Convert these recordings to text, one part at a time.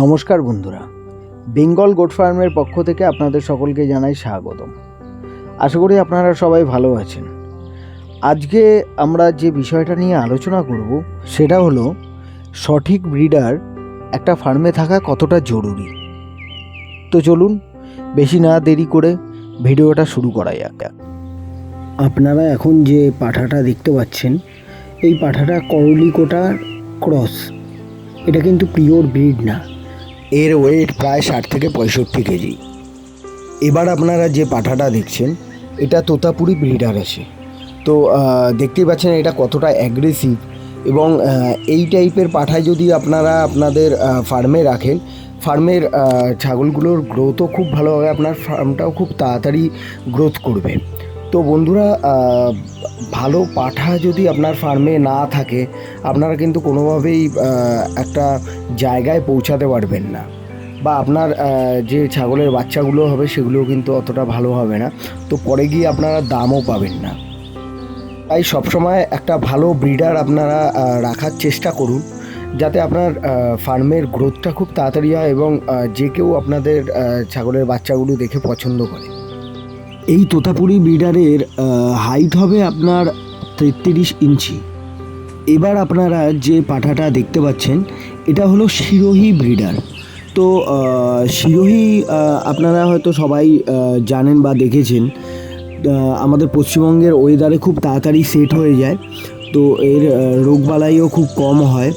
নমস্কার বন্ধুরা, বেঙ্গল গোট ফার্মের পক্ষ থেকে আপনাদের সকলকে জানাই স্বাগতম। আশা করি আপনারা সবাই ভালো আছেন। আজকে আমরা যে বিষয়টা নিয়ে আলোচনা করব সেটা হলো সঠিক ব্রিডার একটা ফার্মে থাকা কতটা জরুরি। তো চলুন বেশি না দেরি করে ভিডিওটা শুরু করা যাক। আপনারা এখন যে পাঠাটা দেখতে পাচ্ছেন, এই পাঠাটা করলিকোটার ক্রস। এটা কিন্তু পিওর ব্রিড না, এর ওয়েট প্রায় 60 থেকে 65 কেজি। এবার আপনারা যে পাঠাটা দেখছেন এটা তোতাপুরি ব্রিডার আছে। তো দেখতেই পাচ্ছেন এটা কতটা অ্যাগ্রেসিভ, এবং এই টাইপের পাঠায় যদি আপনারা আপনাদের ফার্মে রাখেন, ফার্মের ছাগলগুলোর গ্রোথও খুব ভালো হবে, আপনার ফার্মটাও খুব তাড়াতাড়ি গ্রোথ করবে। তো বন্ধুরা, ভালো পাঠা যদি আপনার ফার্মে না থাকে, আপনারা কিন্তু কোনোভাবেই একটা জায়গায় পৌঁছাতে পারবেন না, বা আপনার যে ছাগলের বাচ্চাগুলো হবে সেগুলোও কিন্তু অতটা ভালো হবে না। তো পরে গিয়ে আপনারা দামও পাবেন না। তাই সবসময় একটা ভালো ব্রিডার আপনারা রাখার চেষ্টা করুন, যাতে আপনার ফার্মের গ্রোথটা খুব তাড়াতাড়ি হয় এবং যে কেউ আপনাদের ছাগলের বাচ্চাগুলো দেখে পছন্দ করে। এই তোতাপুরি ব্রিডারের হাইট হবে আপনার 33 ইঞ্চি। এবার আপনারা যে পাঠাটা দেখতে পাচ্ছেন এটা হলো সিরোহি ব্রিডার। তো সিরোহি আপনারা হয়তো সবাই জানেন বা দেখেছেন, আমাদের পশ্চিমবঙ্গের ওয়েদারে খুব তাড়াতাড়ি সেট হয়ে যায়, তো এর রোগবালাইও খুব কম হয়।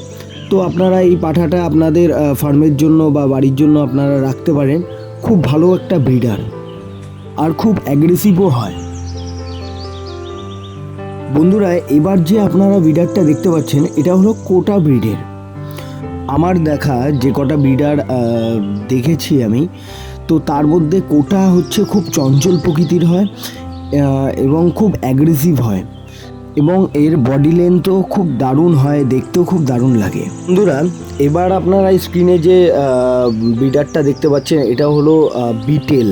তো আপনারা এই পাঠাটা আপনাদের ফার্মের জন্য বা বাড়ির জন্য আপনারা রাখতে পারেন। খুব ভালো একটা ব্রিডার, আর খুব অ্যাগ্রেসিভও হয়। বন্ধুরা, এবার যে আপনারা ব্রিডারটা দেখতে পাচ্ছেন এটা হলো কোটা ব্রিডের। আমার দেখা যে কটা ব্রিডার দেখেছি আমি, তো তার মধ্যে কোটা হচ্ছে খুব চঞ্চল প্রকৃতির হয় এবং খুব অ্যাগ্রেসিভ হয়, এবং এর বডি লেন্থও খুব দারুণ হয়, দেখতেও খুব দারুণ লাগে। বন্ধুরা, এবার আপনারা স্ক্রিনে যে ব্রিডারটা দেখতে পাচ্ছেন এটা হলো বিটেল।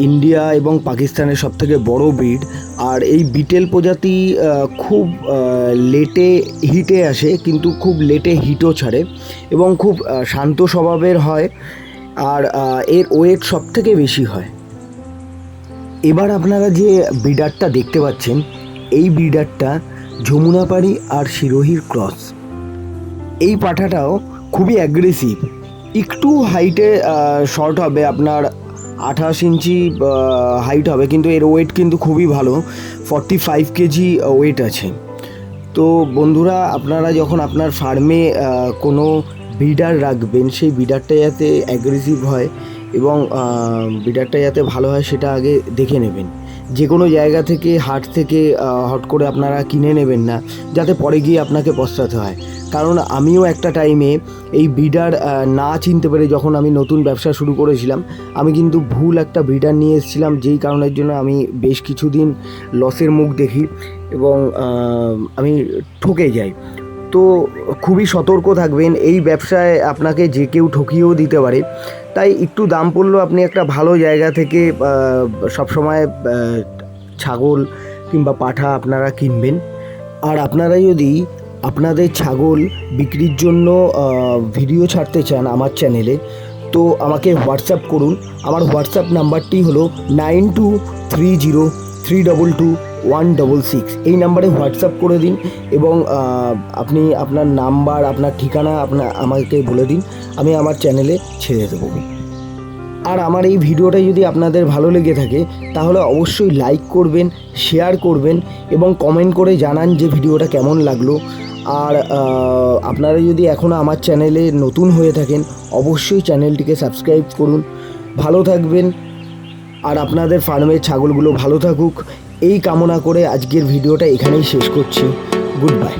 ইন্ডিয়া এবং পাকিস্তানের সবথেকে বড় ব্রিড। আর এই বিটেল প্রজাতি খুব লেটে হিটে আসে, কিন্তু খুব লেটে হিটও ছাড়ে, এবং খুব শান্ত স্বভাবের হয়, আর এর ওয়েট সবথেকে বেশি হয়। এবার আপনারা যে ব্রিডারটা দেখতে পাচ্ছেন, এই ব্রিডারটা যমুনাপাড়ি আর সিরোহির ক্রস। এই পাঠাটাও খুবই অ্যাগ্রেসিভ। একটু হাইটে শর্ট হবে, আপনার 28 ইঞ্চি হাইট হবে, কিন্তু এর ওয়েট কিন্তু খুবই ভালো, 45 কেজি ওয়েট আছে। তো বন্ধুরা, আপনারা যখন আপনার ফার্মে কোনো ব্রিডার রাখবেন, সেই ব্রিডারটা যাতে অ্যাগ্রেসিভ হয় এবং ব্রিডারটা যাতে ভালো হয় সেটা আগে দেখে নেবেন। যে কোনো জায়গা থেকে, হাট থেকে হট করে আপনারা কিনে নেবেন না, যাতে পরে গিয়ে আপনাকে পস্তাতে হয়। কারণ আমিও একটা টাইমে এই ব্রিডার না চিনতে পেরে, যখন আমি নতুন ব্যবসা শুরু করেছিলাম, আমি কিন্তু ভুল একটা ব্রিডার নিয়ে এসেছিলাম, যেই কারণের জন্য আমি বেশ কিছুদিন লসের মুখ দেখি এবং আমি ঠকে যাই। তো খুবই সতর্ক থাকবেন, এই ব্যবসায় আপনাকে যে কেউ ঠকিয়েও দিতে পারে। তাই একটু দাম পড়লেও আপনি একটা ভালো জায়গা থেকে সবসময় ছাগল কিংবা পাঠা আপনারা কিনবেন। আর আপনারা যদি আপনাদের ছাগল বিক্রির জন্য ভিডিও ছাড়তে চান আমার চ্যানেলে, তো আমাকে হোয়াটসঅ্যাপ করুন। আমার হোয়াটসঅ্যাপ নাম্বারটি হলো 9230322166। এই নাম্বারে হোয়াটসঅ্যাপ করে দিন, এবং আপনি আপনার নাম্বার, আপনার ঠিকানা আমাকে বলে দিন, আমি আমার চ্যানেলে ছেড়ে দেবো। আর আমার এই ভিডিওটা যদি আপনাদের ভালো লেগে থাকে, তাহলে অবশ্যই লাইক করবেন, শেয়ার করবেন, এবং কমেন্ট করে জানান যে ভিডিওটা কেমন লাগলো। আর আপনারা যদি এখনও আমার চ্যানেলে নতুন হয়ে থাকেন, অবশ্যই চ্যানেলটিকে সাবস্ক্রাইব করুন। ভালো থাকবেন, আর আপনাদের ফার্মের ছাগলগুলো ভালো থাকুক, এই কামনা করে আজকের ভিডিওটা এখানেই শেষ করছি। Good bye.